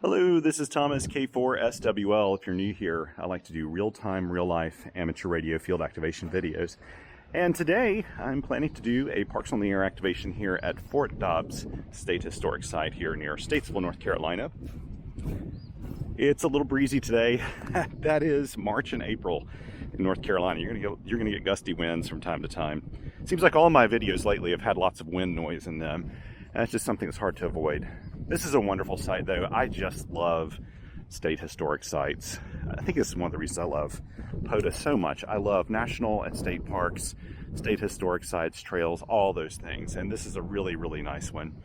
Hello, this is Thomas K4SWL. If you're new here, I like to do real-time, real-life amateur radio field activation videos. And today, I'm planning to do a Parks on the Air activation here at Fort Dobbs State Historic Site here near Statesville, North Carolina. It's a little breezy today. That is March and April in North Carolina. You're gonna get gusty winds from time to time. Seems like all my videos lately have had lots of wind noise in them. And it's just something that's hard to avoid. This is a wonderful site though. I just love state historic sites. I think this is one of the reasons I love POTA so much. I love national and state parks, state historic sites, trails, all those things. And this is a really, really nice one.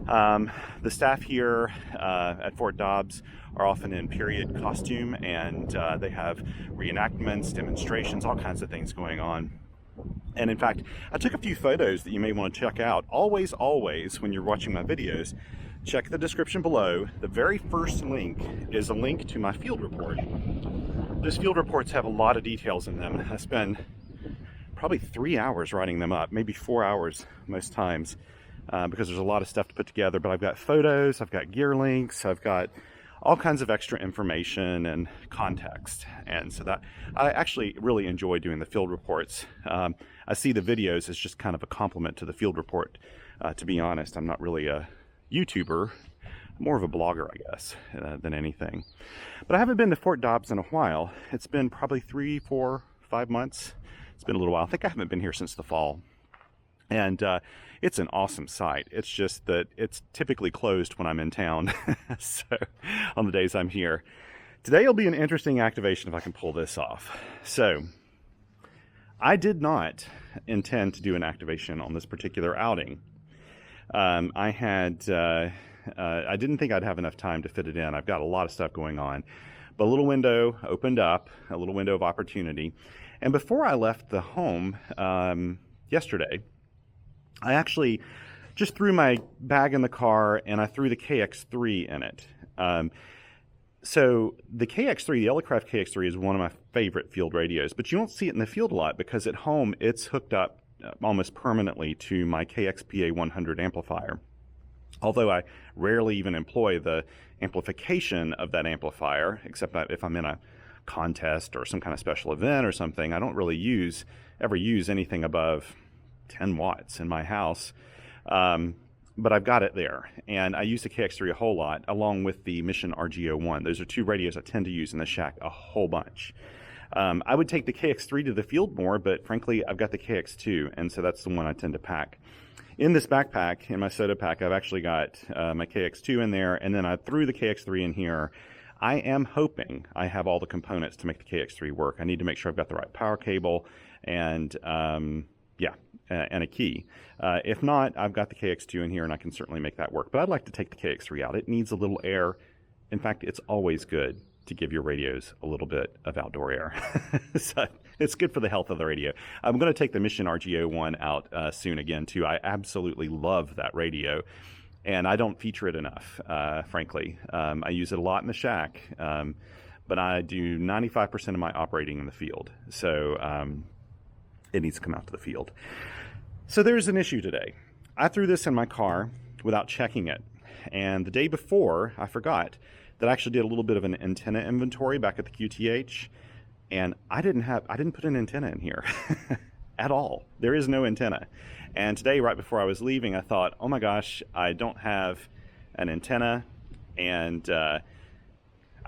The staff here at Fort Dobbs are often in period costume, and they have reenactments, demonstrations, all kinds of things going on. And in fact, I took a few photos that you may want to check out. Always, when you're watching my videos, check the description below. The very first link is a link to my field report. Those field reports have a lot of details in them. I spend probably 3 hours writing them up, maybe 4 hours most times, because there's a lot of stuff to put together. But I've got photos, I've got gear links, I've got all kinds of extra information and context. And so that I actually really enjoy doing the field reports. I see the videos as just kind of a compliment to the field report. To be honest, I'm not really a YouTuber, more of a blogger, I guess, than anything. But I haven't been to Fort Dobbs in a while. It's been probably 3, 4, 5 months. It's been a little while. I think I haven't been here since the fall. And it's an awesome site. It's just that it's typically closed when I'm in town, so on the days I'm here. Today will be an interesting activation if I can pull this off. So I did not intend to do an activation on this particular outing. I didn't think I'd have enough time to fit it in. I've got a lot of stuff going on. But a little window opened up, a little window of opportunity. And before I left the home yesterday, I actually just threw my bag in the car and I threw the KX3 in it. So the KX3, the Elecraft KX3, is one of my favorite field radios, but you don't see it in the field a lot because at home it's hooked up almost permanently to my KXPA 100 amplifier. Although I rarely even employ the amplification of that amplifier, except if I'm in a contest or some kind of special event or something, I don't really ever use anything above 10 watts in my house. But I've got it there, and I use the KX3 a whole lot along with the Mission RG01. Those are two radios I tend to use in the shack a whole bunch. I would take the KX3 to the field more, but frankly I've got the KX2, and so that's the one I tend to pack. In this backpack, in my soda pack, I've actually got my KX2 in there, and then I threw the KX3 in here. I am hoping I have all the components to make the KX3 work. I need to make sure I've got the right power cable and and a key. If not, I've got the KX2 in here and I can certainly make that work. But I'd like to take the KX3 out. It needs a little air. In fact, it's always good to give your radios a little bit of outdoor air. So it's good for the health of the radio. I'm going to take the Mission RG01 out soon again too. I absolutely love that radio, and I don't feature it enough, frankly. I use it a lot in the shack, but I do 95% of my operating in the field. So it needs to come out to the field. So there's an issue today. I threw this in my car without checking it. And the day before, I forgot that I actually did a little bit of an antenna inventory back at the QTH. And I didn't put an antenna in here at all. There is no antenna. And today, right before I was leaving, I thought, oh my gosh, I don't have an antenna. And I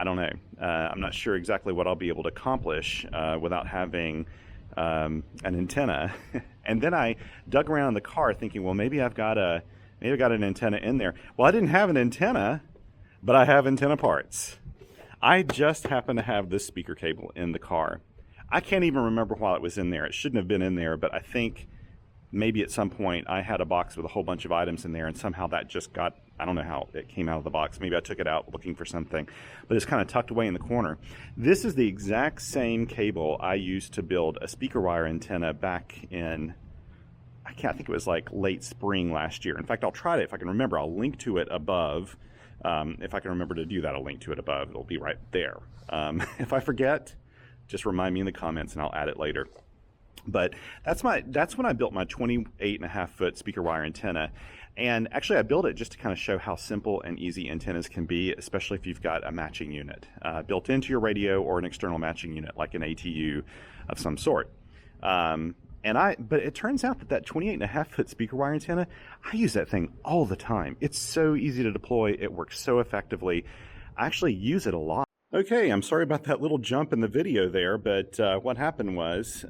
don't know. I'm not sure exactly what I'll be able to accomplish without having an antenna. And then I dug around in the car thinking, well, maybe I've got an antenna in there. Well, I didn't have an antenna, but I have antenna parts. I just happen to have this speaker cable in the car. I can't even remember why it was in there. It shouldn't have been in there, but I think maybe at some point I had a box with a whole bunch of items in there, and somehow that just got, I don't know how it came out of the box. Maybe I took it out looking for something, but it's kind of tucked away in the corner. This is the exact same cable I used to build a speaker wire antenna back in, I think it was like late spring last year. In fact, I'll try it if I can remember. I'll link to it above. If I can remember to do that, I'll link to it above. It'll be right there. If I forget, just remind me in the comments and I'll add it later. But that's when I built my 28.5-foot speaker wire antenna. And actually, I built it just to kind of show how simple and easy antennas can be, especially if you've got a matching unit built into your radio or an external matching unit like an ATU of some sort. But it turns out that 28.5-foot speaker wire antenna, I use that thing all the time. It's so easy to deploy. It works so effectively. I actually use it a lot. Okay, I'm sorry about that little jump in the video there, but what happened was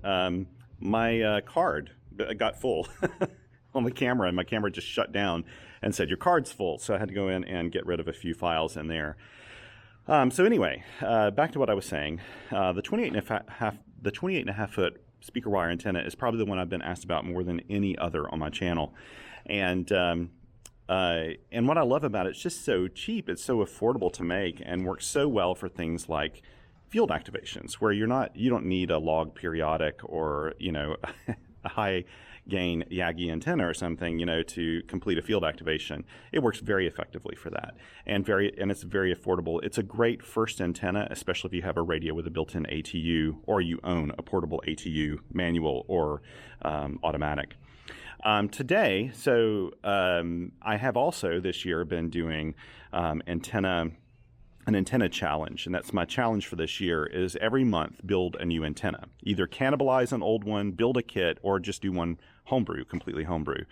my card got full on the camera, and my camera just shut down and said, your card's full. So I had to go in and get rid of a few files in there. So anyway, back to what I was saying. The 28.5-foot speaker wire antenna is probably the one I've been asked about more than any other on my channel. And what I love about it, it's just so cheap, it's so affordable to make, and works so well for things like field activations, where you don't need a log periodic or, a high gain Yagi antenna or something, to complete a field activation. It works very effectively for that, and it's very affordable. It's a great first antenna, especially if you have a radio with a built-in ATU, or you own a portable ATU, manual or automatic. Today, I have also this year been doing an antenna challenge, and that's my challenge for this year, is every month build a new antenna. Either cannibalize an old one, build a kit, or just do one completely homebrew.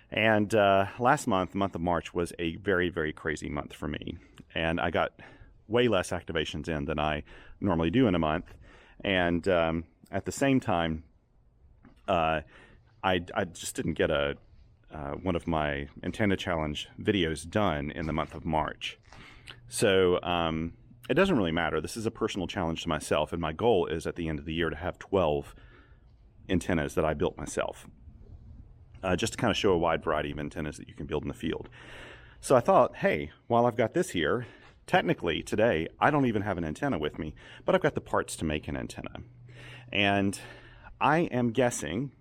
And last month, the month of March, was a very, very crazy month for me. And I got way less activations in than I normally do in a month. And at the same time, I just didn't get one of my antenna challenge videos done in the month of March. So it doesn't really matter. This is a personal challenge to myself, and my goal is at the end of the year to have 12 antennas that I built myself, just to kind of show a wide variety of antennas that you can build in the field. So I thought, hey, while I've got this here, technically today I don't even have an antenna with me, but I've got the parts to make an antenna. And I am guessing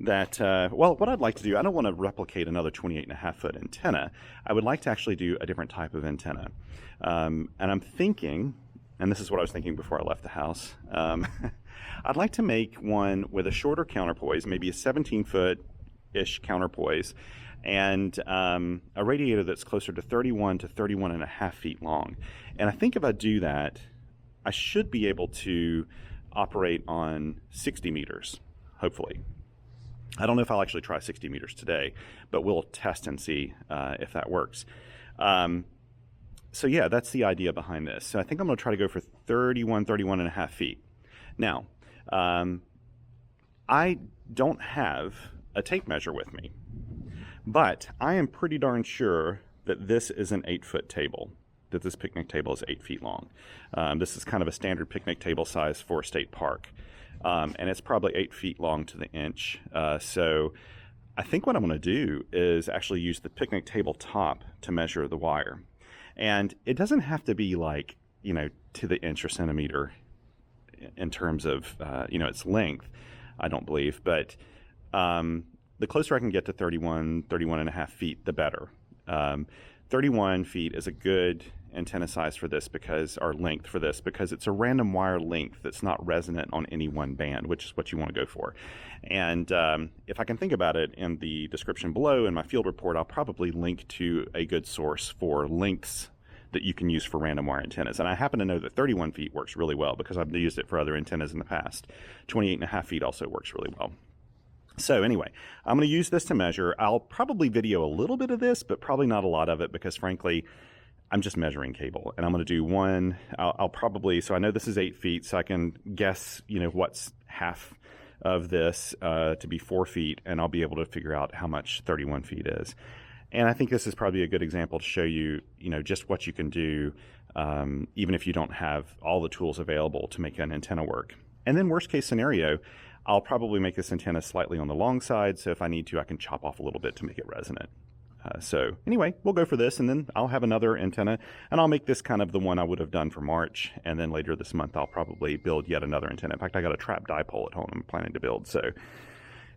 that, what I'd like to do, I don't want to replicate another 28.5-foot antenna. I would like to actually do a different type of antenna. And I'm thinking, and this is what I was thinking before I left the house, I'd like to make one with a shorter counterpoise, maybe a 17-foot-ish counterpoise, and a radiator that's closer to 31 to 31.5 feet long. And I think if I do that, I should be able to operate on 60 meters, hopefully. I don't know if I'll actually try 60 meters today, but we'll test and see if that works. So yeah, that's the idea behind this. So I think I'm going to try to go for 31.5 feet. Now, I don't have a tape measure with me, but I am pretty darn sure that this is an 8-foot table, that this picnic table is 8 feet long. This is kind of a standard picnic table size for a state park. And it's probably 8 feet long to the inch. So I think what I'm going to do is actually use the picnic table top to measure the wire. And it doesn't have to be like, to the inch or centimeter in terms of, its length, I don't believe. But the closer I can get to 31.5 feet, the better. 31 feet is a good antenna size for this, or length for this, because it's a random wire length that's not resonant on any one band, which is what you want to go for. And if I can think about it, in the description below in my field report, I'll probably link to a good source for lengths that you can use for random wire antennas. And I happen to know that 31 feet works really well because I've used it for other antennas in the past. 28.5 feet also works really well. So anyway, I'm going to use this to measure. I'll probably video a little bit of this, but probably not a lot of it, because frankly, I'm just measuring cable. And I'm going to do one, I'll probably, so I know this is 8 feet, so I can guess, what's half of this to be 4 feet, and I'll be able to figure out how much 31 feet is. And I think this is probably a good example to show you, just what you can do, even if you don't have all the tools available to make an antenna work. And then worst case scenario, I'll probably make this antenna slightly on the long side, so if I need to, I can chop off a little bit to make it resonant. So anyway, we'll go for this, and then I'll have another antenna, and I'll make this kind of the one I would have done for March, and then later this month I'll probably build yet another antenna. In fact, I got a trap dipole at home I'm planning to build. So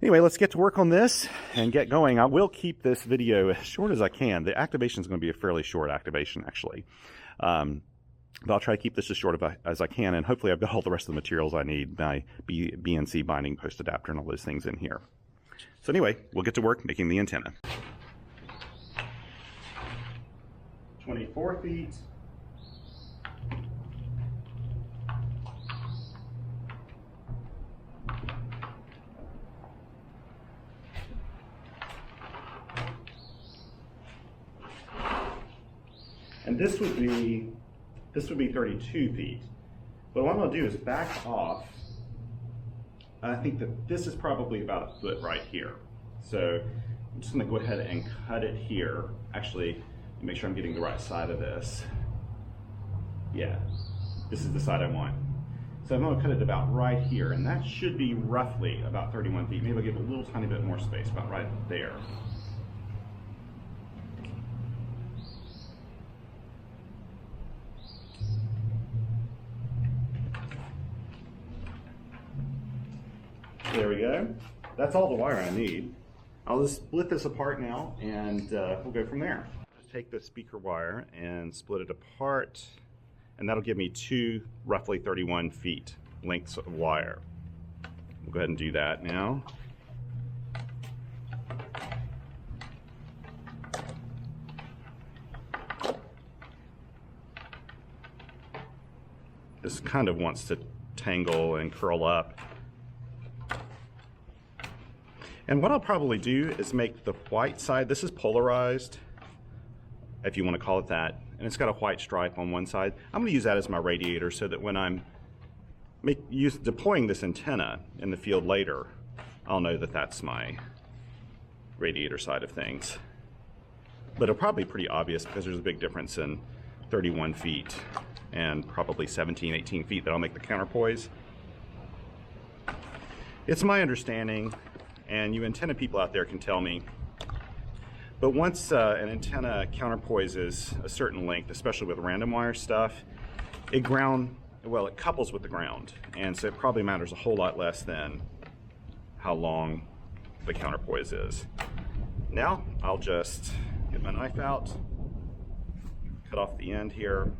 anyway, let's get to work on this and get going. I will keep this video as short as I can. The activation is going to be a fairly short activation, actually. But I'll try to keep this as short as I can, and hopefully I've got all the rest of the materials I need, my BNC binding post adapter and all those things in here. So anyway, we'll get to work making the antenna. 24 feet. And this would be 32 feet. But what I'm going to do is back off. I think that this is probably about a foot right here. So I'm just going to go ahead and cut it here. Actually, make sure I'm getting the right side of this. Yeah, this is the side I want. So I'm going to cut it about right here, and that should be roughly about 31 feet. Maybe I'll give it a little tiny bit more space, about right there. There we go. That's all the wire I need. I'll just split this apart now, and we'll go from there. Just take the speaker wire and split it apart, and that'll give me two roughly 31 feet lengths of wire. We'll go ahead and do that now. This kind of wants to tangle and curl up. And what I'll probably do is make the white side, this is polarized, if you want to call it that, and it's got a white stripe on one side. I'm going to use that as my radiator so that when I'm deploying this antenna in the field later, I'll know that that's my radiator side of things. But it'll probably be pretty obvious because there's a big difference in 31 feet and probably 17, 18 feet that I'll make the counterpoise. It's my understanding, and you antenna people out there can tell me, but once an antenna counterpoises a certain length, especially with random wire stuff, it couples with the ground, and so it probably matters a whole lot less than how long the counterpoise is. Now I'll just get my knife out, cut off the end here.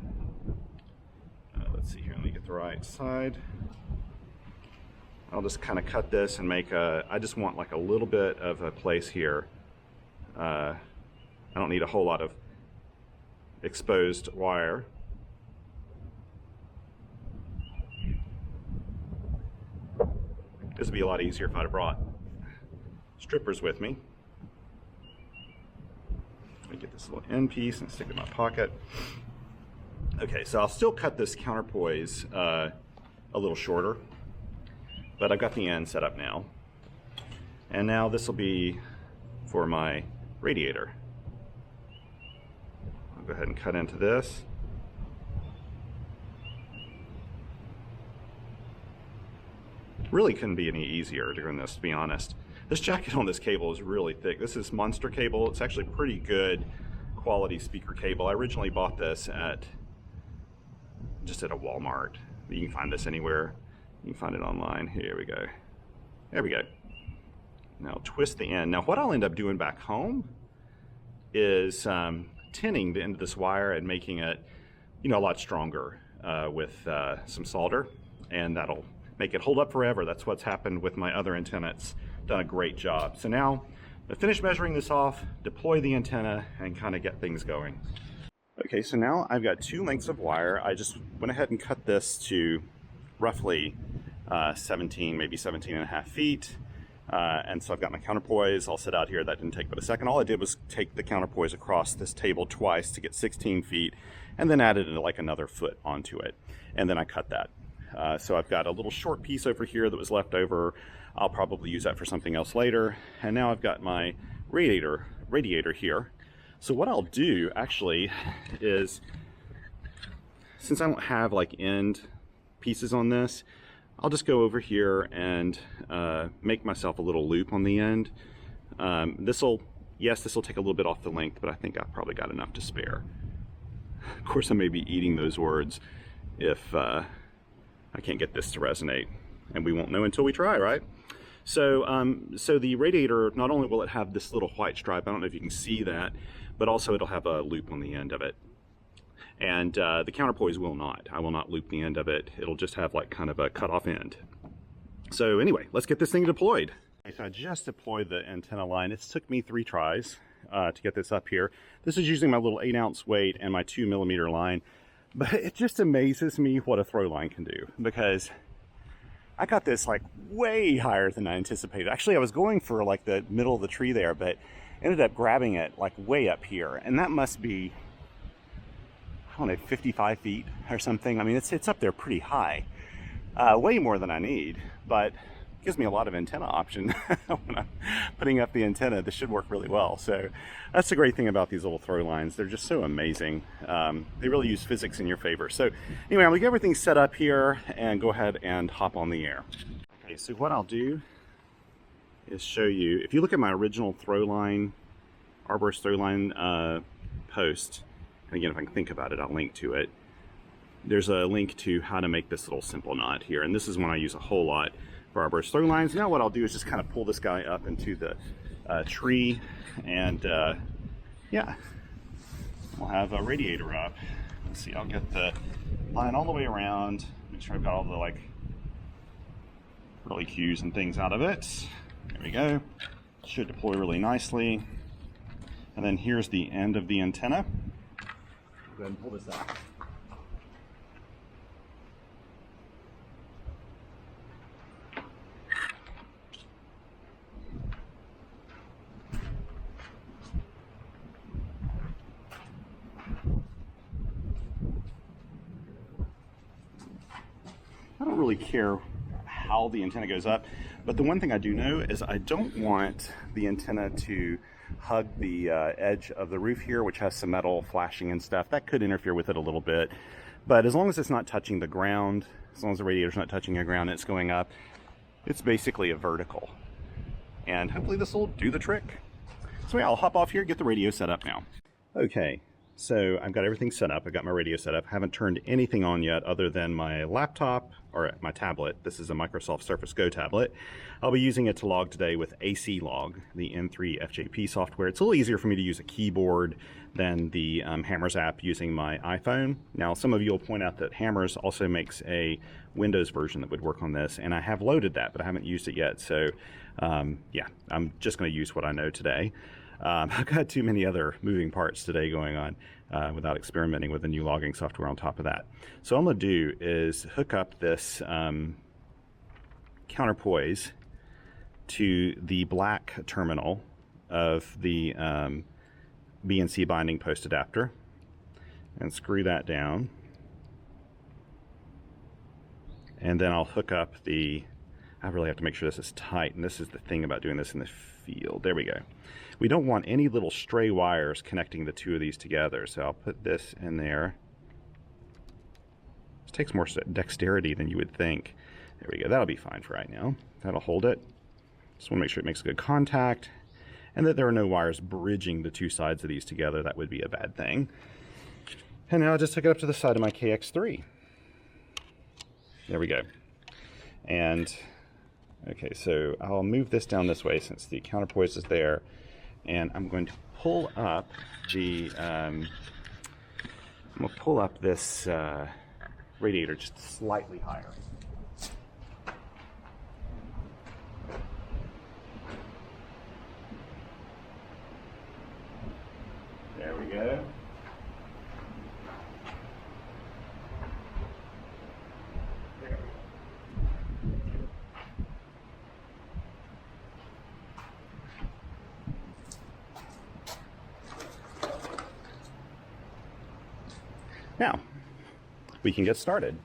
Let's see here, let me get the right side. I'll just kind of cut this and make I just want like a little bit of a place here. I don't need a whole lot of exposed wire. This would be a lot easier if I'd have brought strippers with me. Let me get this little end piece and stick it in my pocket. Okay, so I'll still cut this counterpoise a little shorter, but I've got the end set up now. And now this will be for my radiator. I'll go ahead and cut into this. Really couldn't be any easier doing this, to be honest. This jacket on this cable is really thick. This is Monster cable. It's actually pretty good quality speaker cable. I originally bought this just at a Walmart. You can find this anywhere. You can find it online. Here we go. There we go. Now twist the end. Now what I'll end up doing back home is tinning the end of this wire and making it, a lot stronger with some solder, and that'll make it hold up forever. That's what's happened with my other antenna. It's done a great job. So now I finish measuring this off, deploy the antenna, and kind of get things going. Okay, so now I've got two lengths of wire. I just went ahead and cut this to roughly 17, maybe 17 and a half feet. And so I've got my counterpoise all set out here. That didn't take but a second. All I did was take the counterpoise across this table twice to get 16 feet, and then added like another foot onto it. And then I cut that. So I've got a little short piece over here that was left over. I'll probably use that for something else later. And now I've got my radiator here. So what I'll do actually is, since I don't have like end pieces on this, I'll just go over here and make myself a little loop on the end. This will take a little bit off the length, but I think I've probably got enough to spare. Of course, I may be eating those words if I can't get this to resonate, and we won't know until we try, right? So, so the radiator, not only will it have this little white stripe, I don't know if you can see that, but also it'll have a loop on the end of it. And the counterpoise will not. I will not loop the end of it. It'll just have like kind of a cut off end. So anyway, let's get this thing deployed. Okay, so I just deployed the antenna line. It's took me 3 tries, to get this up here. This is using my little 8-ounce weight and my 2mm line, but it just amazes me what a throw line can do, because I got this like way higher than I anticipated. Actually, I was going for like the middle of the tree there, but ended up grabbing it like way up here, and that must be, I don't know, 55 feet or something. I mean, it's up there pretty high, way more than I need, but gives me a lot of antenna option when I'm putting up the antenna. This should work really well. So that's the great thing about these little throw lines. They're just so amazing. They really use physics in your favor. So anyway, I'm gonna get everything set up here and go ahead and hop on the air. Okay, so what I'll do is show you, if you look at my original throw line, arborist throw line post, and again, if I can think about it, I'll link to it. There's a link to how to make this little simple knot here, and this is one I use a whole lot for arborist throw lines. Now what I'll do is just kind of pull this guy up into the tree, and yeah, we'll have a radiator up. Let's see, I'll get the line all the way around, make sure I've got all the like curly cues and things out of it. There we go. Should deploy really nicely. And then here's the end of the antenna. Go ahead and pull this out. I don't really care how the antenna goes up, but the one thing I do know is I don't want the antenna to hug the edge of the roof here, which has some metal flashing and stuff. That could interfere with it a little bit, but as long as it's not touching the ground, as long as the radiator's not touching the ground and it's going up, it's basically a vertical. And hopefully this will do the trick. So yeah, I'll hop off here, get the radio set up now. Okay. So I've got everything set up. I've got my radio set up. I haven't turned anything on yet other than my laptop, or my tablet. This is a Microsoft Surface Go tablet. I'll be using it to log today with AC Log, the N3 FJP software. It's a little easier for me to use a keyboard than the Hammers app using my iPhone. Now, some of you will point out that Hammers also makes a Windows version that would work on this, and I have loaded that, but I haven't used it yet. So yeah, I'm just going to use what I know today. I've got too many other moving parts today going on without experimenting with the new logging software on top of that. So all I'm going to do is hook up this counterpoise to the black terminal of the BNC binding post adapter and screw that down. And then I'll hook up the, I really have to make sure this is tight, and this is the thing about doing this in the field. There we go. We don't want any little stray wires connecting the two of these together, so I'll put this in there. This takes more dexterity than you would think. There we go. That'll be fine for right now. That'll hold it. Just want to make sure it makes good contact and that there are no wires bridging the two sides of these together. That would be a bad thing. And now I'll just hook it up to the side of my KX3. There we go. And okay, so I'll move this down this way since the counterpoise is there, and I'm going to pull up the I'm going to pull up this radiator just slightly higher. There we go. Now, we can get started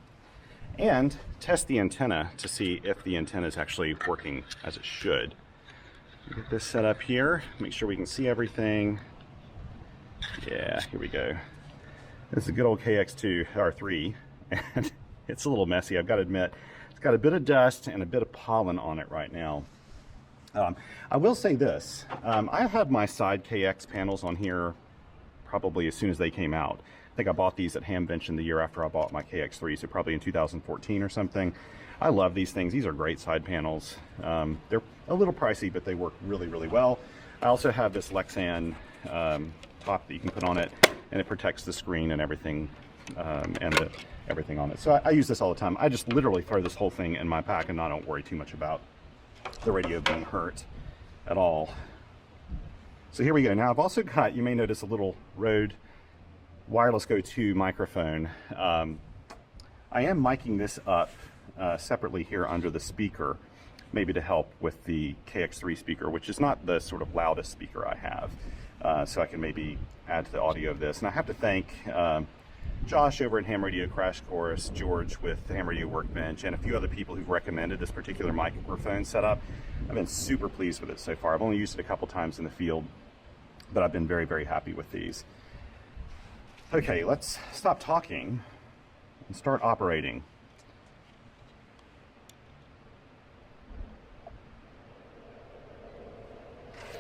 and test the antenna to see if the antenna is actually working as it should. Get this set up here, make sure we can see everything. Yeah, here we go. This is a good old KX2 R3, and it's a little messy, I've got to admit. It's got a bit of dust and a bit of pollen on it right now. I will say this, I have my side KX panels on here probably as soon as they came out. I think I bought these at Hamvention the year after I bought my KX3, so probably in 2014 or something. I love these things. These are great side panels. They're a little pricey, but they work really, really well. I also have this Lexan top that you can put on it, and it protects the screen and everything, everything on it. So I use this all the time. I just literally throw this whole thing in my pack, and I don't worry too much about the radio being hurt at all. So here we go. Now I've also got, you may notice, a little Rode wireless go-to microphone. I am miking this up separately here under the speaker, maybe to help with the KX3 speaker, which is not the sort of loudest speaker I have. So I can maybe add to the audio of this. And I have to thank Josh over at Ham Radio Crash Course, George with the Ham Radio Workbench, and a few other people who've recommended this particular microphone setup. I've been super pleased with it so far. I've only used it a couple times in the field, but I've been very, very happy with these. Okay, let's stop talking and start operating.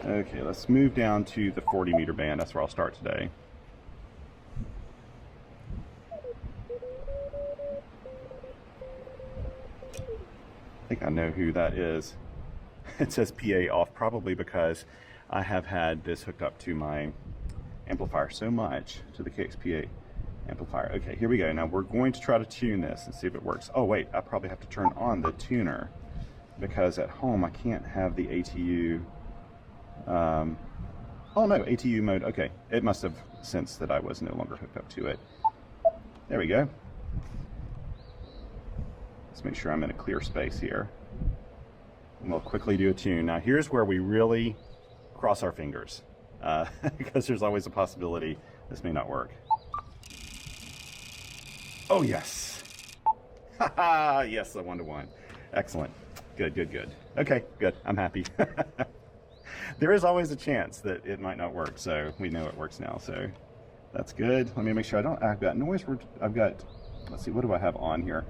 Okay, let's move down to the 40 meter band. That's where I'll start today. I think I know who that is. It says PA off, probably because I have had this hooked up to my amplifier so much, to the KXPA amplifier. Okay, here we go. Now we're going to try to tune this and see if it works. Oh wait, I probably have to turn on the tuner because at home I can't have the ATU. Oh no, ATU mode. Okay, it must have sensed that I was no longer hooked up to it. There we go. Let's make sure I'm in a clear space here. And we'll quickly do a tune. Now here's where we really cross our fingers, because there's always a possibility this may not work. Oh yes. Haha, yes, the 1-to-1. Excellent. Good, good, good. Okay, good. I'm happy. There is always a chance that it might not work, so we know it works now, so that's good. Let me make sure I've got noise, let's see, what do I have on here?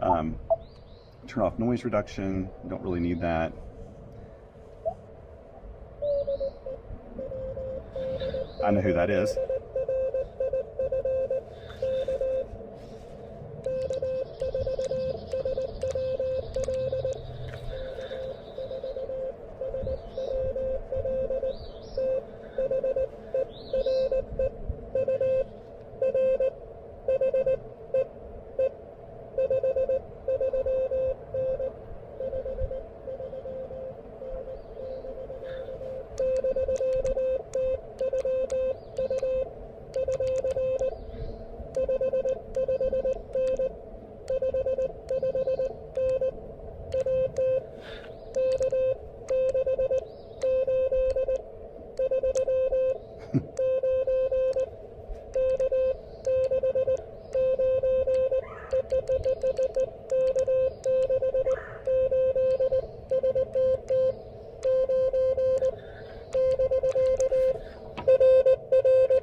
Turn off noise reduction, don't really need that. I know who that is.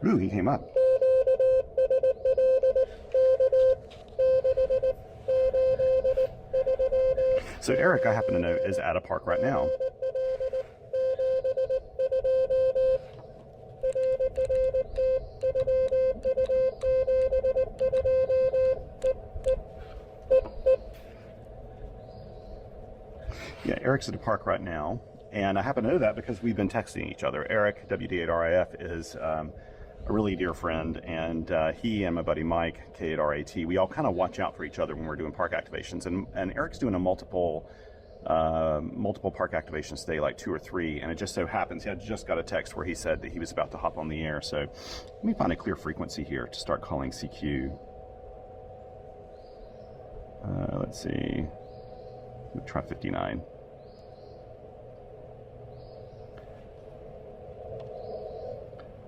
Ooh, he came up. So Eric, I happen to know, is at a park right now. Yeah, Eric's at a park right now, and I happen to know that because we've been texting each other. Eric, WD8RIF, is a really dear friend, and he and my buddy Mike, K8RAT, we all kind of watch out for each other when we're doing park activations. And Eric's doing a multiple park activations today, like 2 or 3, and it just so happens, I just got a text where he said that he was about to hop on the air. So let me find a clear frequency here to start calling CQ. Let's see, we'll try 59.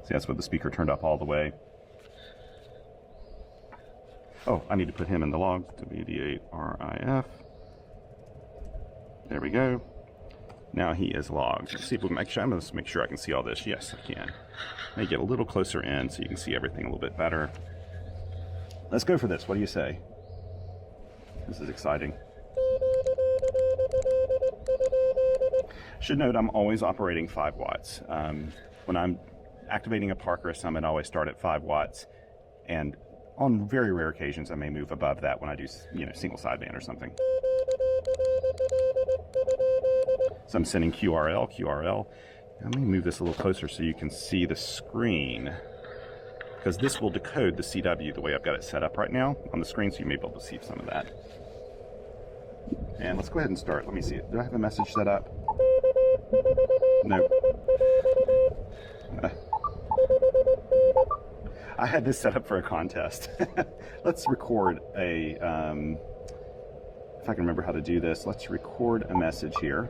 See, that's what the speaker turned up all the way. Oh, I need to put him in the logs. WD8RIF. There we go. Now he is logged. Let's see if we can I'm going to make sure I can see all this. Yes, I can. Let me get a little closer in so you can see everything a little bit better. Let's go for this. What do you say? This is exciting. Should note I'm always operating 5 watts. When I'm activating a park or a summit, I always start at 5 watts, and on very rare occasions I may move above that when I do, single sideband or something. So I'm sending QRL. Let me move this a little closer so you can see the screen, because this will decode the CW the way I've got it set up right now on the screen, so you may be able to see some of that. And let's go ahead and start. Let me see it. Do I have a message set up? Nope. I had this set up for a contest. Let's record a, if I can remember how to do this, let's record a message here.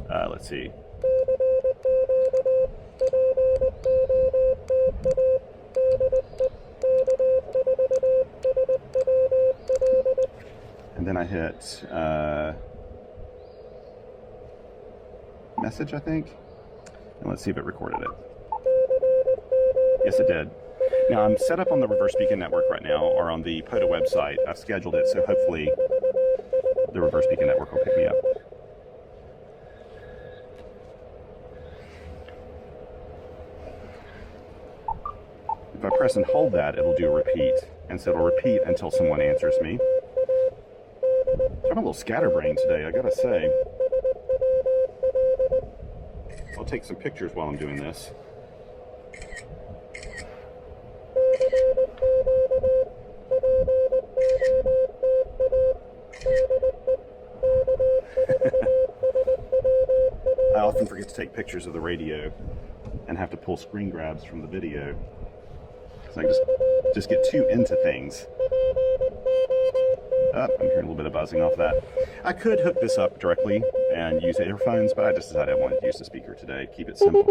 Let's see. And then I hit message, I think. And let's see if it recorded it. Yes, it did. Now, I'm set up on the Reverse Beacon Network right now, or on the POTA website. I've scheduled it, so hopefully the Reverse Beacon Network will pick me up. If I press and hold that, it'll do a repeat. And so it'll repeat until someone answers me. I'm a little scatterbrained today, I gotta say. I'll take some pictures while I'm doing this. I often forget to take pictures of the radio and have to pull screen grabs from the video. So I just get too into things. Oh, I'm hearing a little bit of buzzing off that. I could hook this up directly and use earphones, but I just decided I wanted to use the speaker today. Keep it simple.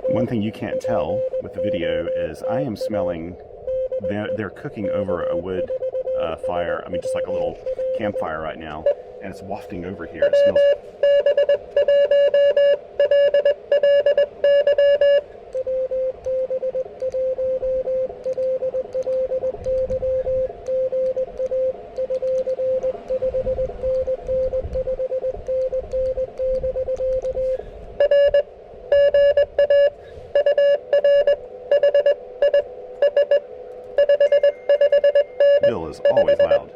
One thing you can't tell with the video is I am smelling, they're cooking over a wood fire, I mean just like a little campfire right now, and it's wafting over here. It smells... Bill is always loud.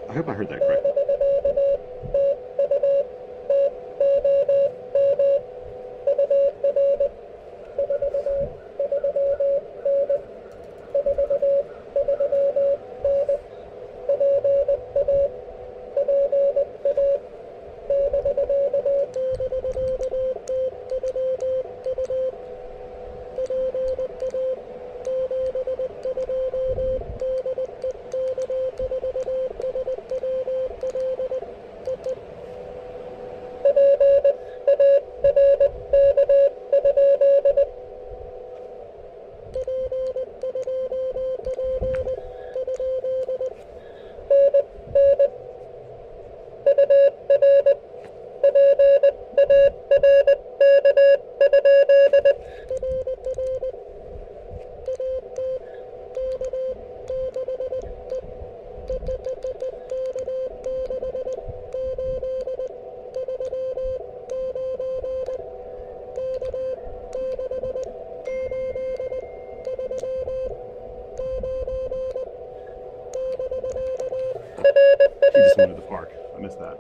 I hope I heard that correctly. He just went to the park. I missed that.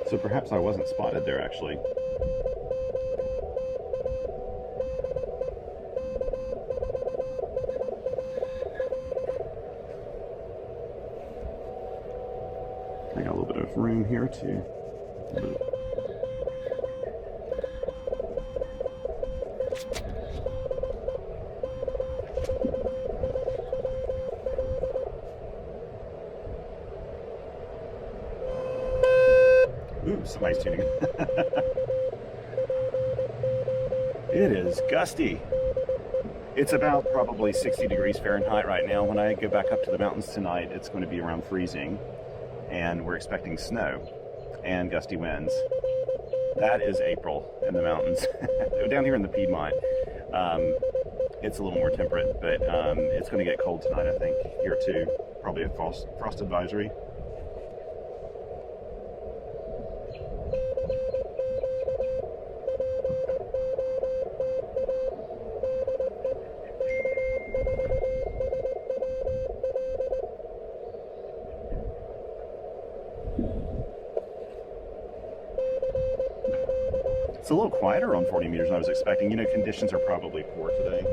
So perhaps I wasn't spotted there, actually. I got a little bit of room here too. Ooh, somebody's tuning in. It is gusty. It's about probably 60 degrees Fahrenheit right now. When I go back up to the mountains tonight, it's going to be around freezing. And we're expecting snow and gusty winds. That is April in the mountains. Down here in the Piedmont, it's a little more temperate, but it's going to get cold tonight, I think, here too. Probably a frost advisory. It's a little quieter on 40 meters than I was expecting. You know, conditions are probably poor today.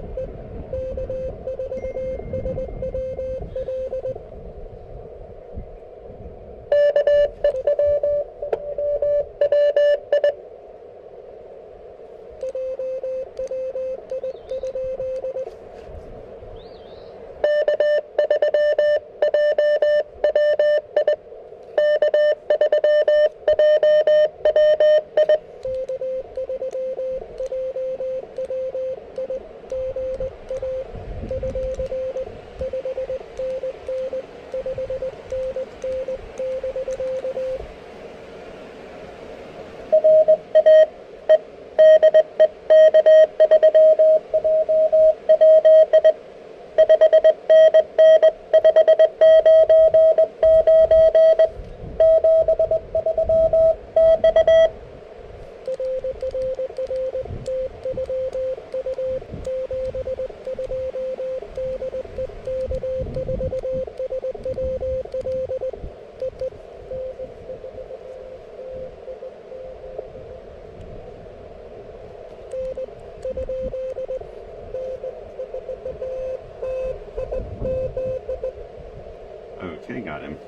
Okay, got him.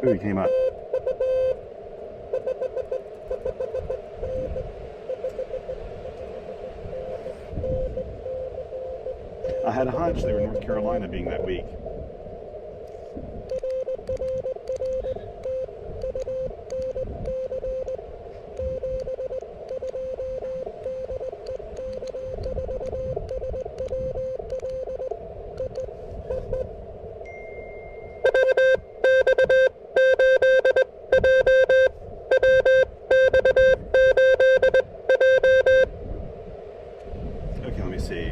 Ooh, he came up. I had a hunch they were North Carolina being that weak. Okay, let me see.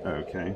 Okay.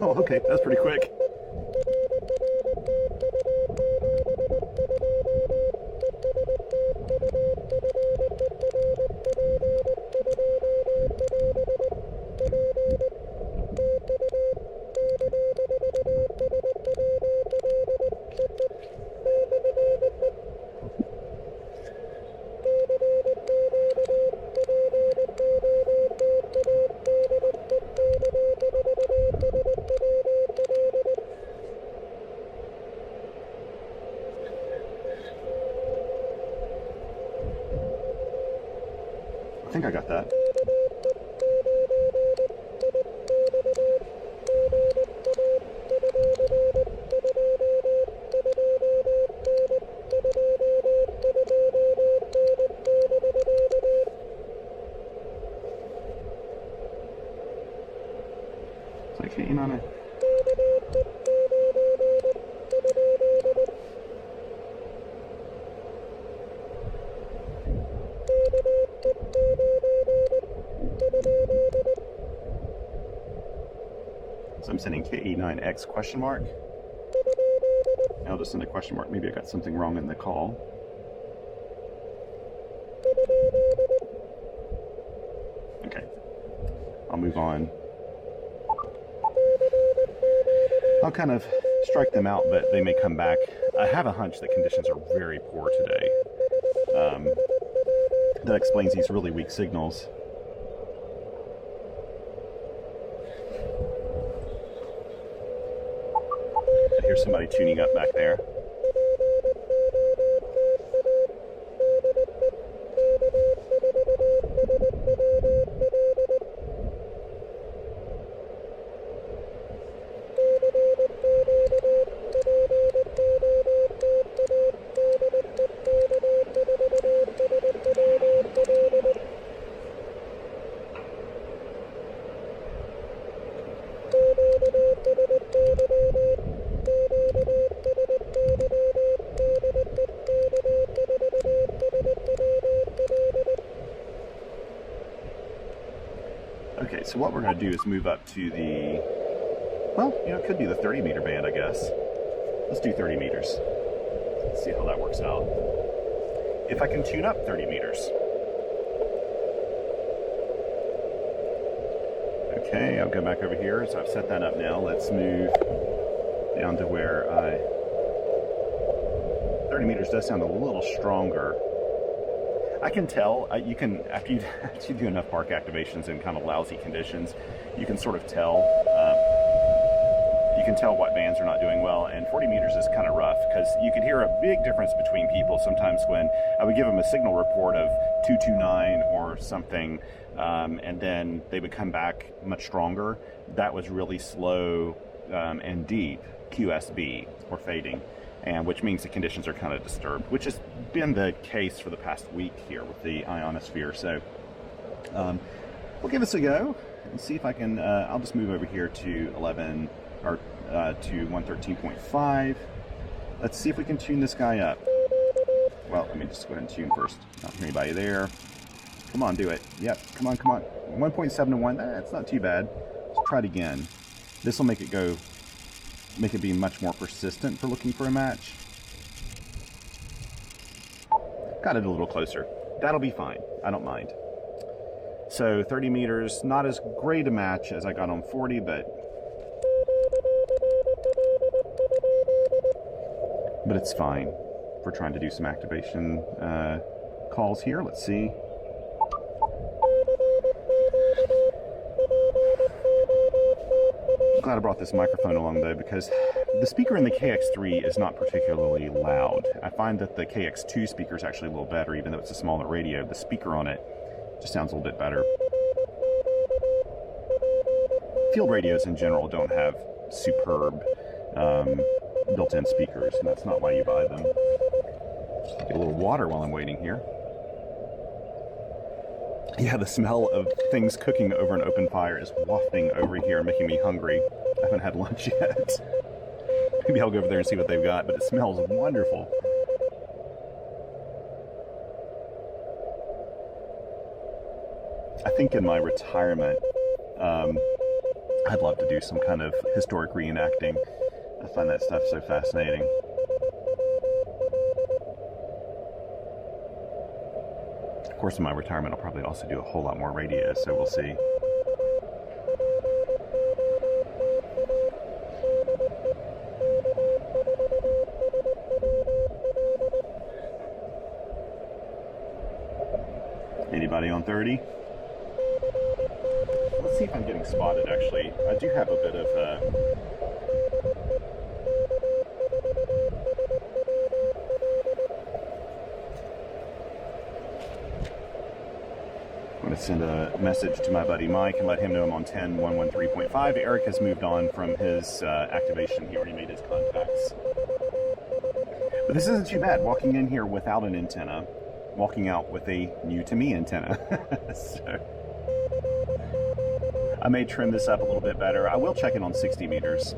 Oh, okay, that's pretty quick. I think I got that. It's like hitting on it. So I'm sending K89X question mark. I'll just send a question mark. Maybe I got something wrong in the call. Okay. I'll move on. I'll kind of strike them out, but they may come back. I have a hunch that conditions are very poor today. That explains these really weak signals. I hear somebody tuning up back there. Okay, so what we're going to do is move up to the, well, you know, it could be the 30 meter band, I guess. Let's do 30 meters. Let's see how that works out. If I can tune up 30 meters. Okay, I'll go back over here. So I've set that up now. Let's move down to where 30 meters does sound a little stronger. I can tell, you can, after you do enough park activations in kind of lousy conditions, you can sort of tell, you can tell what bands are not doing well, and 40 meters is kind of rough, because you can hear a big difference between people sometimes when I would give them a signal report of 229 or something, and then they would come back much stronger. That was really slow and deep, QSB, or fading. And which means the conditions are kind of disturbed, which has been the case for the past week here with the ionosphere. So we'll give this a go and see if I can, I'll just move over here to 11, or to 113.5. Let's see if we can tune this guy up. Well, let me just go ahead and tune first. Not anybody there. Come on, do it. Yep, come on, come on. 1.7 to 1, that's not too bad. Let's try it again. This will make it go, make it be much more persistent for looking for a match. Got it a little closer. That'll be fine. I don't mind. So 30 meters, not as great a match as I got on 40, but it's fine. We're trying to do some activation calls here. Let's see. I'm glad I brought this microphone along though, because the speaker in the KX3 is not particularly loud. I find that the KX2 speaker is actually a little better, even though it's a smaller radio. The speaker on it just sounds a little bit better. Field radios in general don't have superb built-in speakers, and that's not why you buy them. Get a little water while I'm waiting here. Yeah, the smell of things cooking over an open fire is wafting over here, making me hungry. I haven't had lunch yet. Maybe I'll go over there and see what they've got, but it smells wonderful. I think in my retirement, I'd love to do some kind of historic reenacting. I find that stuff so fascinating. Of course, in my retirement, I'll probably also do a whole lot more radio, so we'll see. Anybody on 30? Let's see if I'm getting spotted, actually. I do have a bit of I'm going to send a message to my buddy Mike and let him know I'm on 10.113.5. Eric has moved on from his activation. He already made his contacts. But this isn't too bad. Walking in here without an antenna, walking out with a new-to-me antenna. So I may trim this up a little bit better. I will check it on 60 meters.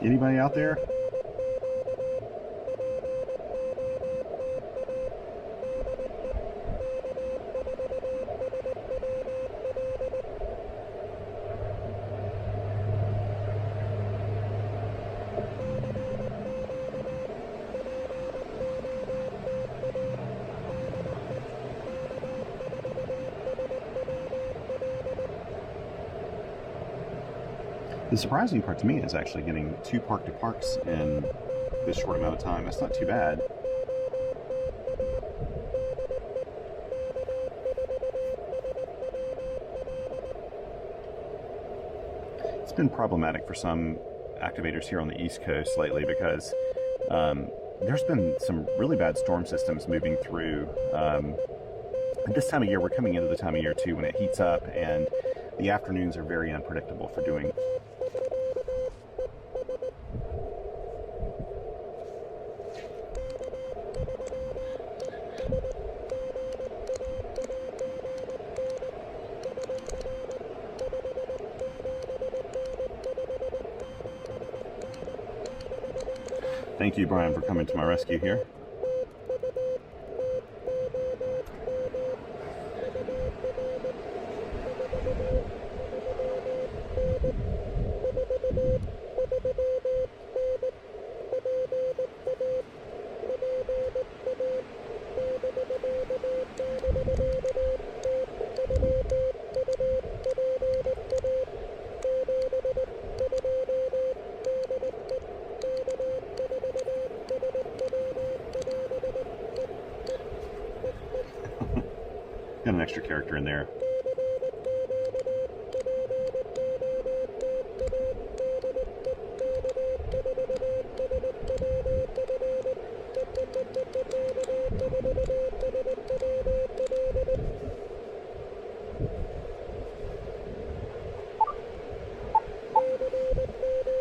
Anybody out there? The surprising part to me is actually getting 2 park-to-parks in this short amount of time. That's not too bad. It's been problematic for some activators here on the East Coast lately because there's been some really bad storm systems moving through. At this time of year, we're coming into the time of year too when it heats up and the afternoons are very unpredictable for doing. Thank you, Brian, for coming to my rescue here. Got an extra character in there.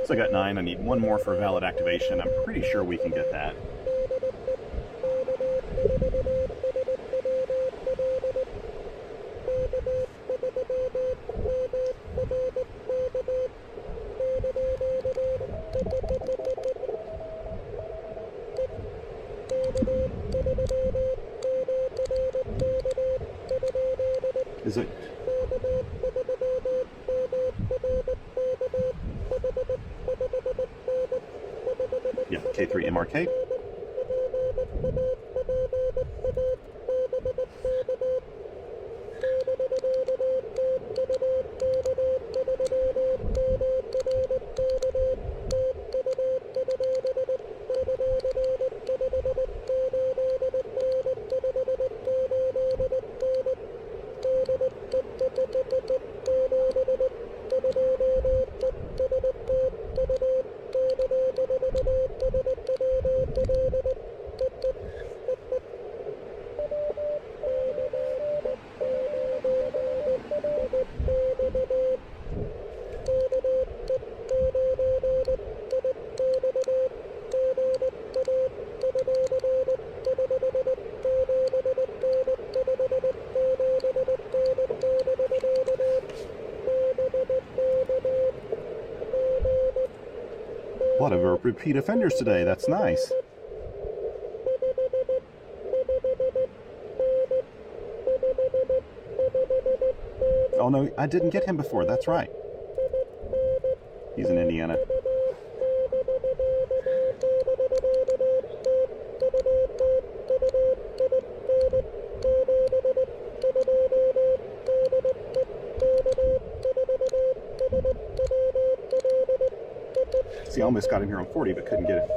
So I got 9. I need 1 more for valid activation. I'm pretty sure we can get that. Is it? Yeah, K3 MRK. A lot of repeat offenders today. That's nice. Oh no, I didn't get him before. That's right. He's in Indiana. See, I almost got him here on 40, but couldn't get him.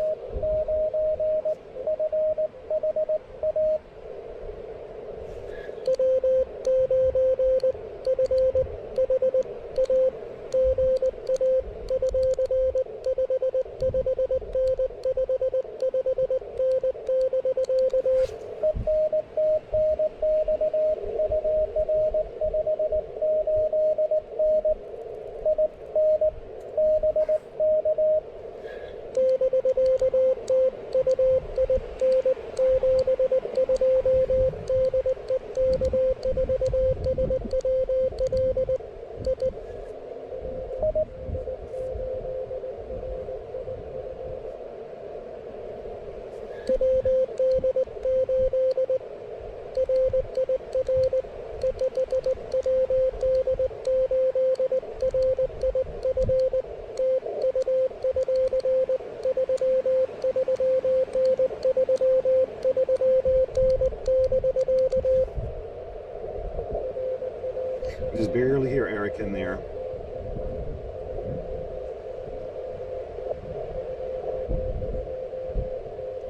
I just barely hear Eric in there.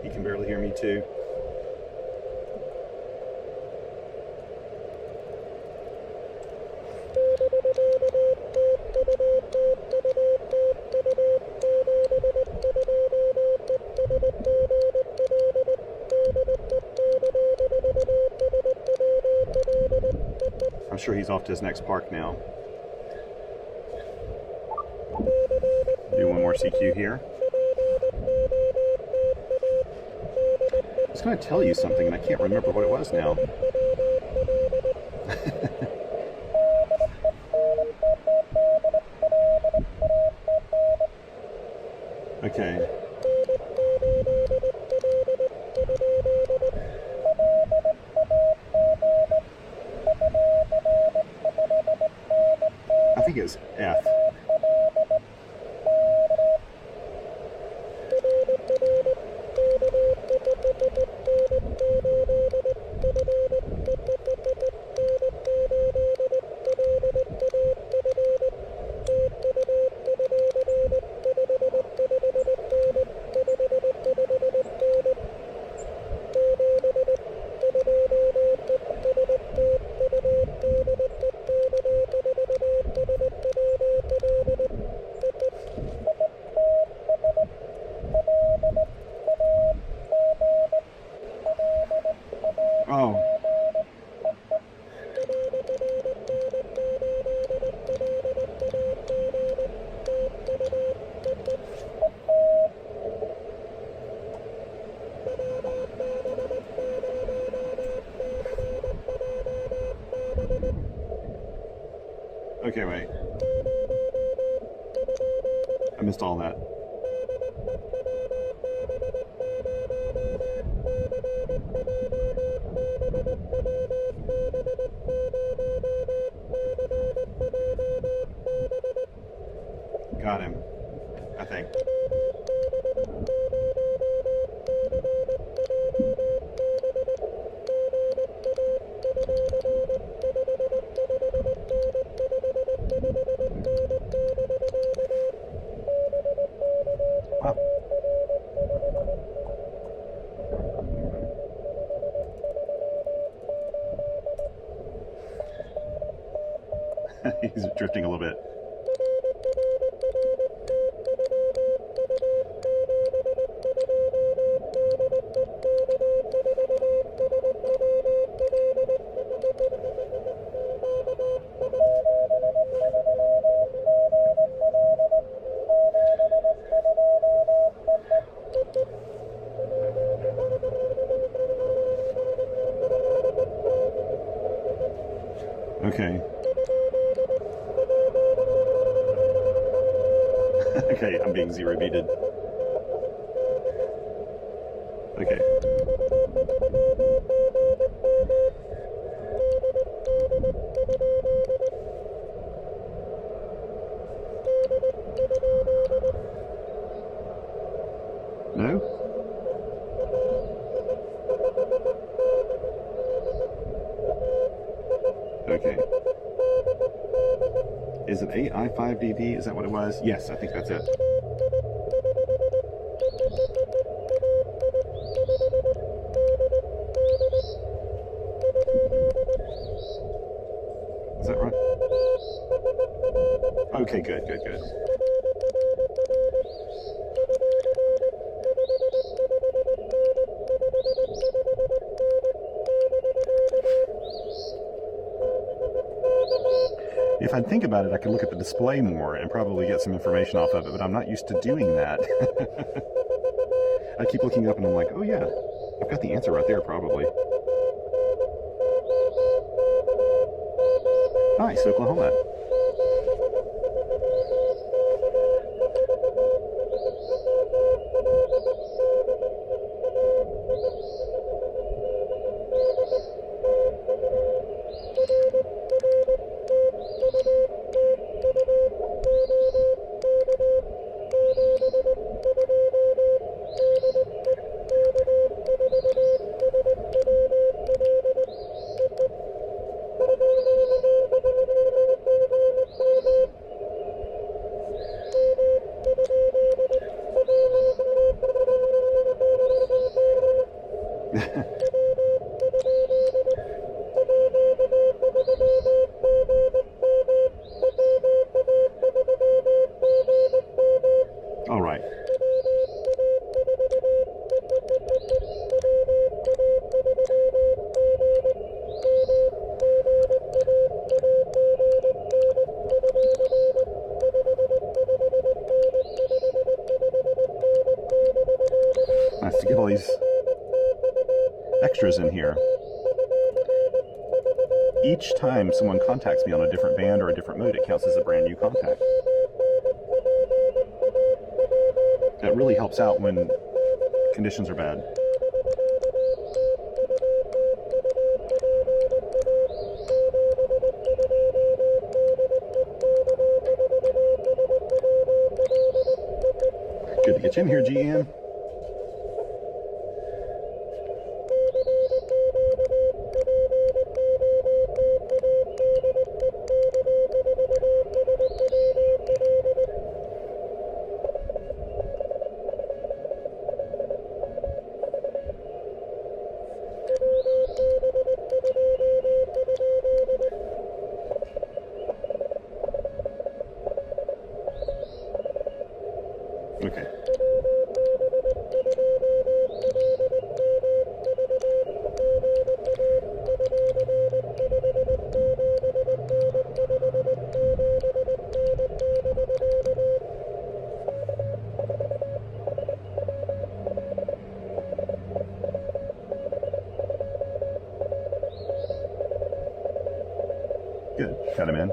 He can barely hear me too. I'm sure he's off to his next park now. Do one more CQ here. I was going to tell you something and I can't remember what it was now. Okay. I think it's F. Oh. Okay, wait. I missed all that. Got him, I think. Wow. He's drifting a little bit. Okay. Okay, I'm being zero beated. Okay. No? Okay. Is it 8i5DD? Is that what it was? Yes, I think that's it. Is that right? Okay, good, good, good. If I think about it, I could look at the display more and probably get some information off of it, but I'm not used to doing that. I keep looking up and I'm like, oh yeah, I've got the answer right there probably. Nice, Oklahoma. All right. Nice to get all these extras in here. Each time someone contacts me on a different band or a different mode, it counts as a brand new contact. That really helps out when conditions are bad. Good to get you in here, GM. Okay. Good. Got him in.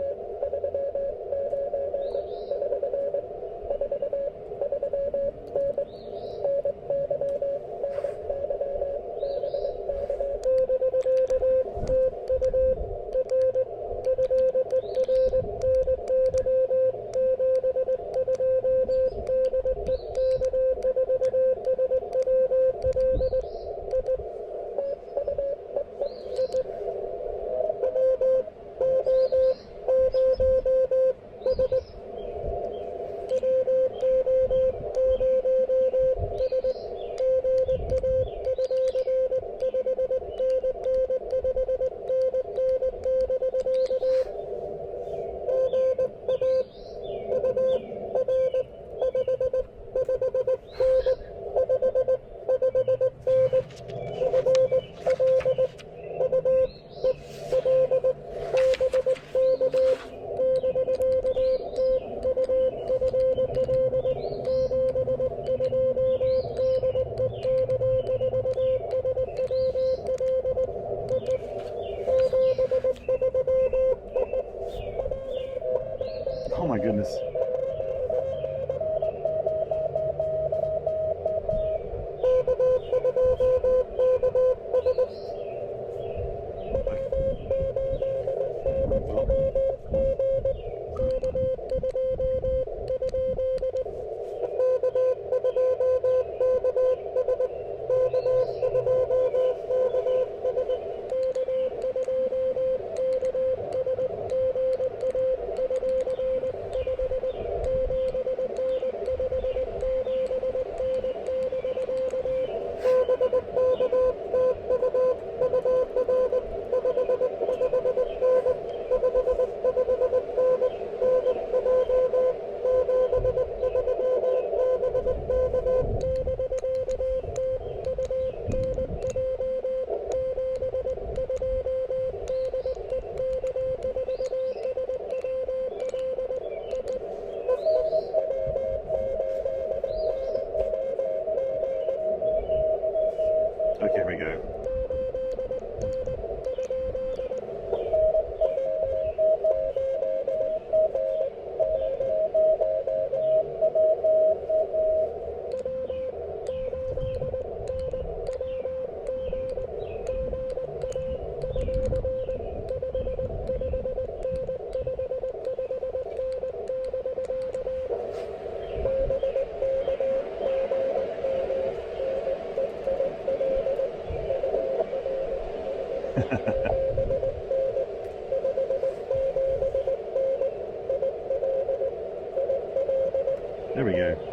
There we go.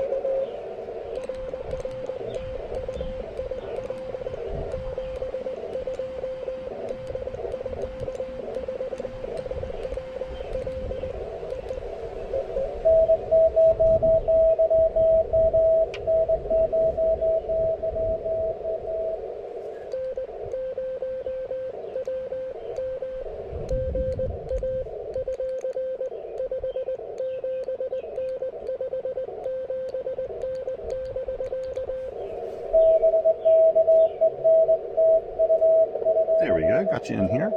There we go, got you in here.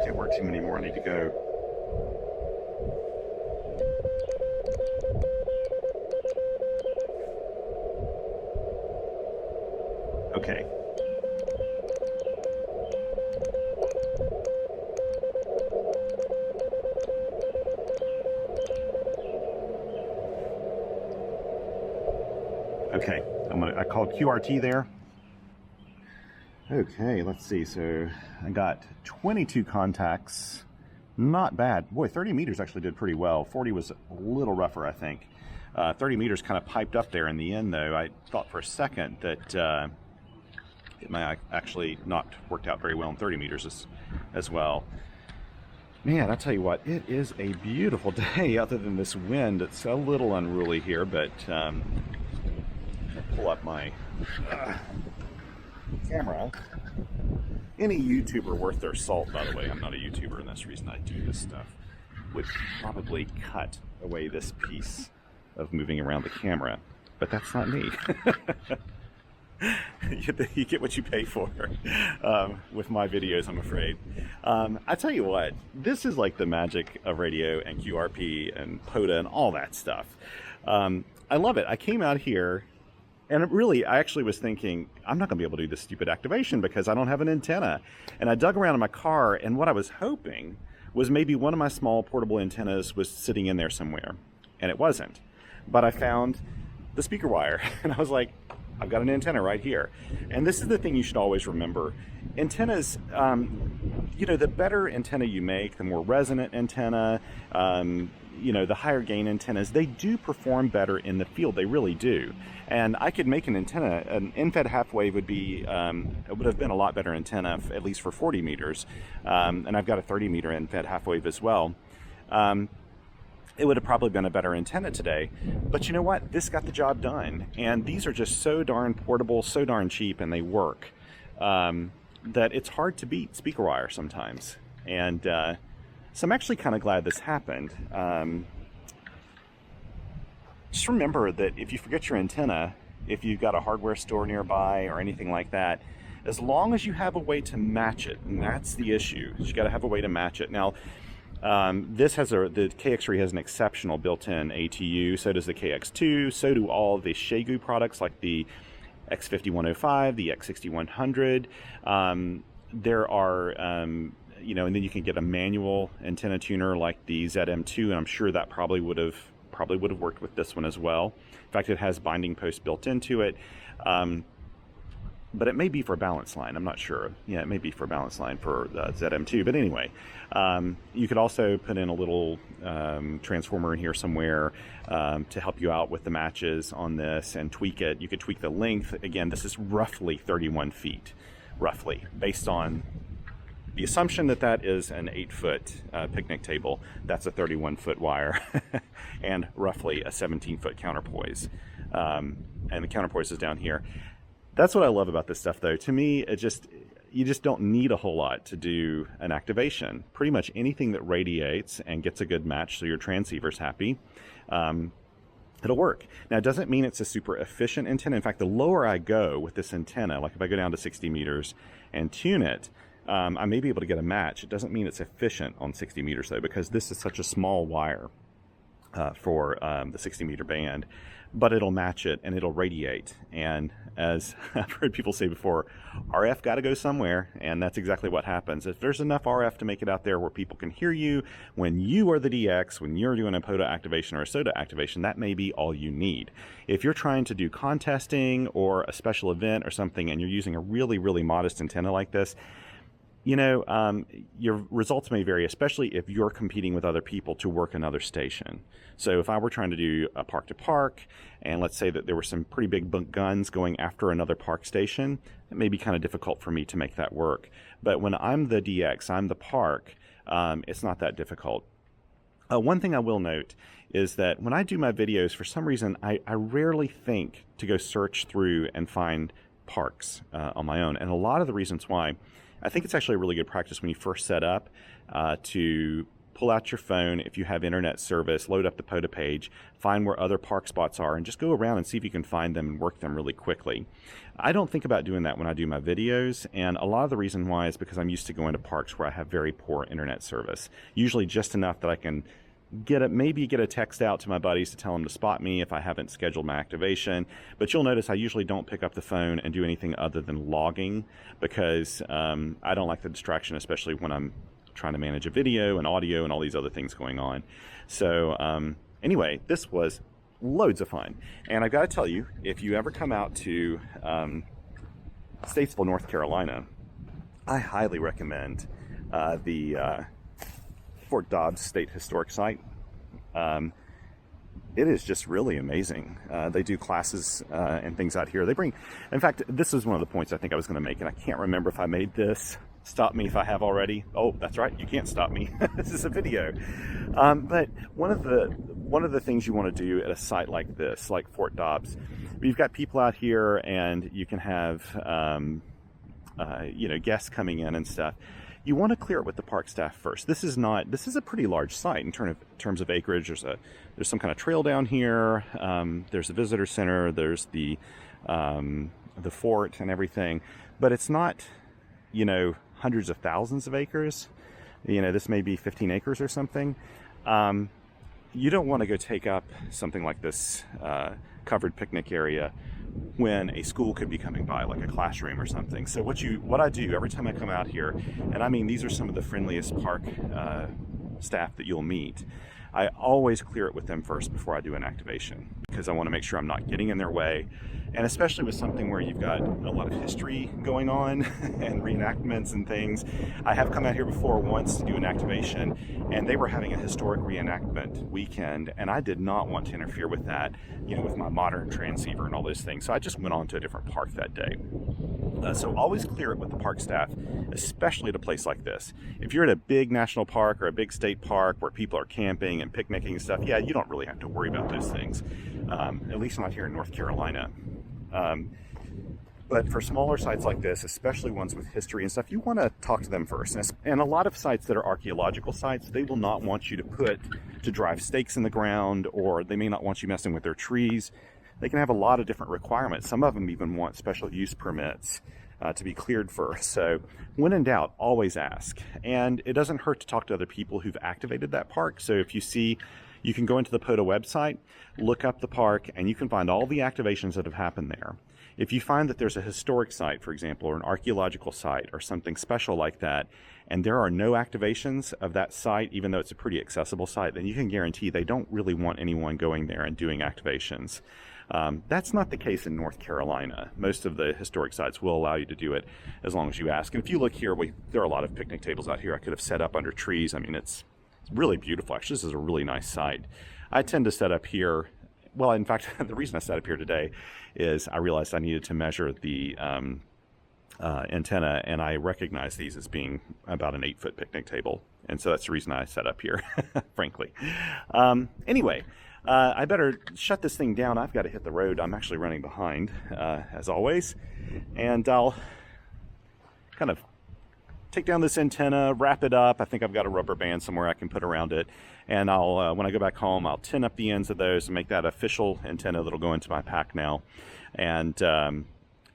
Can't work too many more, I need to go. Okay. Okay, I called QRT there. Okay, let's see. So I got 22 contacts. Not bad. Boy, 30 meters actually did pretty well. 40 was a little rougher, I think. 30 meters kind of piped up there in the end, though. I thought for a second that it might actually not worked out very well in 30 meters as well. Man, I tell you what, it is a beautiful day other than this wind. It's a little unruly here, but I'll pull up my camera. Any YouTuber worth their salt, by the way, I'm not a YouTuber, and that's the reason I do this stuff, would probably cut away this piece of moving around the camera, but that's not me. You get what you pay for with my videos, I'm afraid. I tell you what, this is like the magic of radio and QRP and POTA and all that stuff. I love it. I came out here and really, I actually was thinking, I'm not going to be able to do this stupid activation because I don't have an antenna. And I dug around in my car, and what I was hoping was maybe one of my small portable antennas was sitting in there somewhere, and it wasn't. But I found the speaker wire, and I was like, I've got an antenna right here. And this is the thing you should always remember. Antennas, you know, the better antenna you make, the more resonant antenna, you know, the higher gain antennas, they do perform better in the field. They really do. And I could make an antenna, an in-fed half wave would be, it would have been a lot better antenna, at least for 40 meters. And I've got a 30 meter in-fed half wave as well. It would have probably been a better antenna today. But you know what? This got the job done. And these are just so darn portable, so darn cheap, and they work, that it's hard to beat speaker wire sometimes. And so I'm actually kind of glad this happened. Just remember that if you forget your antenna, if you've got a hardware store nearby or anything like that, as long as you have a way to match it, and that's the issue, is you got to have a way to match it. Now, this has the KX3 has an exceptional built-in ATU, so does the KX2, so do all the Xiegu products like the X5105, the X6100. There are, you know, and then you can get a manual antenna tuner like the ZM2, and I'm sure that probably would have worked with this one as well. In fact, it has binding post built into it. But it may be for a balance line. I'm not sure. Yeah, it may be for a balance line for ZM2. But anyway, you could also put in a little transformer in here somewhere to help you out with the matches on this and tweak it. You could tweak the length. Again, this is roughly 31 feet, roughly, based on the assumption that that is an 8-foot picnic table. That's a 31-foot wire and roughly a 17-foot counterpoise. And the counterpoise is down here. That's what I love about this stuff, though. To me, you just don't need a whole lot to do an activation. Pretty much anything that radiates and gets a good match so your transceiver's happy, it'll work. Now, it doesn't mean it's a super efficient antenna. In fact, the lower I go with this antenna, like if I go down to 60 meters and tune it, I may be able to get a match. It doesn't mean it's efficient on 60 meters, though, because this is such a small wire. for the 60-meter band, but it'll match it and it'll radiate. And as I've heard people say before, RF got to go somewhere, and that's exactly what happens. If there's enough RF to make it out there where people can hear you when you are the DX, when you're doing a POTA activation or a SOTA activation, that may be all you need. If you're trying to do contesting or a special event or something and you're using a really, really modest antenna like this, you know, your results may vary, especially if you're competing with other people to work another station. So if I were trying to do a park to park, and let's say that there were some pretty big guns going after another park station, it may be kind of difficult for me to make that work. But when I'm the DX, I'm the park, it's not that difficult. One thing I will note is that when I do my videos, for some reason, I rarely think to go search through and find parks on my own. And a lot of the reasons why, I think it's actually a really good practice when you first set up to pull out your phone if you have internet service, load up the POTA page, find where other park spots are, and just go around and see if you can find them and work them really quickly. I don't think about doing that when I do my videos, and a lot of the reason why is because I'm used to going to parks where I have very poor internet service, usually just enough that I can maybe get a text out to my buddies to tell them to spot me if I haven't scheduled my activation. But you'll notice I usually don't pick up the phone and do anything other than logging, because I don't like the distraction, especially when I'm trying to manage a video and audio and all these other things going on. So anyway, this was loads of fun. And I've got to tell you, if you ever come out to Statesville, North Carolina, I highly recommend the Fort Dobbs State Historic Site. It is just really amazing. They do classes and things out here. In fact, this is one of the points I think I was going to make, and I can't remember if I made this. Stop me if I have already. Oh, that's right, you can't stop me. This is a video. But one of the things you want to do at a site like this, like Fort Dobbs, you've got people out here, and you can have guests coming in and stuff. You want to clear it with the park staff first. This is a pretty large site in terms of acreage. There's some kind of trail down here. There's a visitor center. There's the fort and everything, but it's not, hundreds of thousands of acres. This may be 15 acres or something. You don't want to go take up something like this covered picnic area when a school could be coming by, like a classroom or something. So what I do every time I come out here, and I mean, these are some of the friendliest park staff that you'll meet, I always clear it with them first before I do an activation, because I want to make sure I'm not getting in their way. And especially with something where you've got a lot of history going on and reenactments and things. I have come out here before once to do an activation, and they were having a historic reenactment weekend, and I did not want to interfere with that, with my modern transceiver and all those things. So I just went on to a different park that day. So always clear it with the park staff, especially at a place like this. If you're at a big national park or a big state park where people are camping and picnicking and stuff, yeah, you don't really have to worry about those things, at least not here in North Carolina. But for smaller sites like this, especially ones with history and stuff, you want to talk to them first. And a lot of sites that are archaeological sites, they will not want you to drive stakes in the ground, or they may not want you messing with their trees. They can have a lot of different requirements. Some of them even want special use permits to be cleared first. So when in doubt, always ask. And it doesn't hurt to talk to other people who've activated that park. So if you can go into the POTA website, look up the park, and you can find all the activations that have happened there. If you find that there's a historic site, for example, or an archaeological site or something special like that, and there are no activations of that site, even though it's a pretty accessible site, then you can guarantee they don't really want anyone going there and doing activations. That's not the case in North Carolina. Most of the historic sites will allow you to do it as long as you ask. And if you look here, there are a lot of picnic tables out here I could have set up under trees. I mean, it's really beautiful. Actually, this is a really nice site. I tend to set up here. Well, in fact, the reason I set up here today is I realized I needed to measure the antenna, and I recognize these as being about an 8-foot picnic table. And so that's the reason I set up here, frankly. Anyway, I better shut this thing down. I've got to hit the road. I'm actually running behind, as always. And I'll kind of take down this antenna, wrap it up. I think I've got a rubber band somewhere I can put around it. And I'll, when I go back home, I'll tin up the ends of those and make that official antenna that'll go into my pack now. And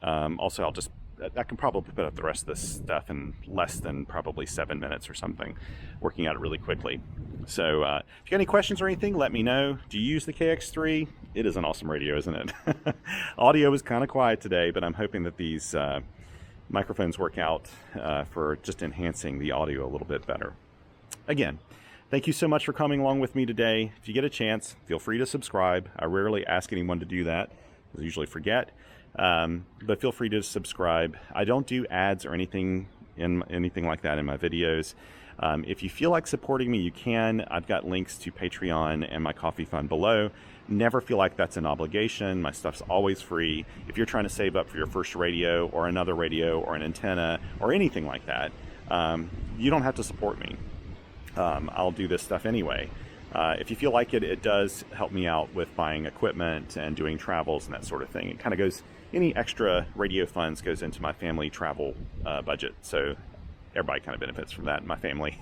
also I'll just I can probably put up the rest of this stuff in less than probably 7 minutes or something, working at it really quickly. So if you got any questions or anything, let me know. Do you use the KX3? It is an awesome radio, isn't it? Audio is kind of quiet today, but I'm hoping that these microphones work out for just enhancing the audio a little bit better. Again, thank you so much for coming along with me today. If you get a chance, feel free to subscribe. I rarely ask anyone to do that, because I usually forget. But feel free to subscribe. I don't do ads or anything like that in my videos. If you feel like supporting me, you can. I've got links to Patreon and my coffee fund below. Never feel like that's an obligation. My stuff's always free. If you're trying to save up for your first radio or another radio or an antenna or anything like that, you don't have to support me. I'll do this stuff anyway. If you feel like it, it does help me out with buying equipment and doing travels and that sort of thing. It kind of goes, any extra radio funds goes into my family travel budget. So everybody kind of benefits from that in my family.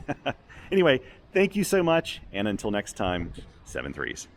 Anyway, thank you so much. And until next time, 7 threes.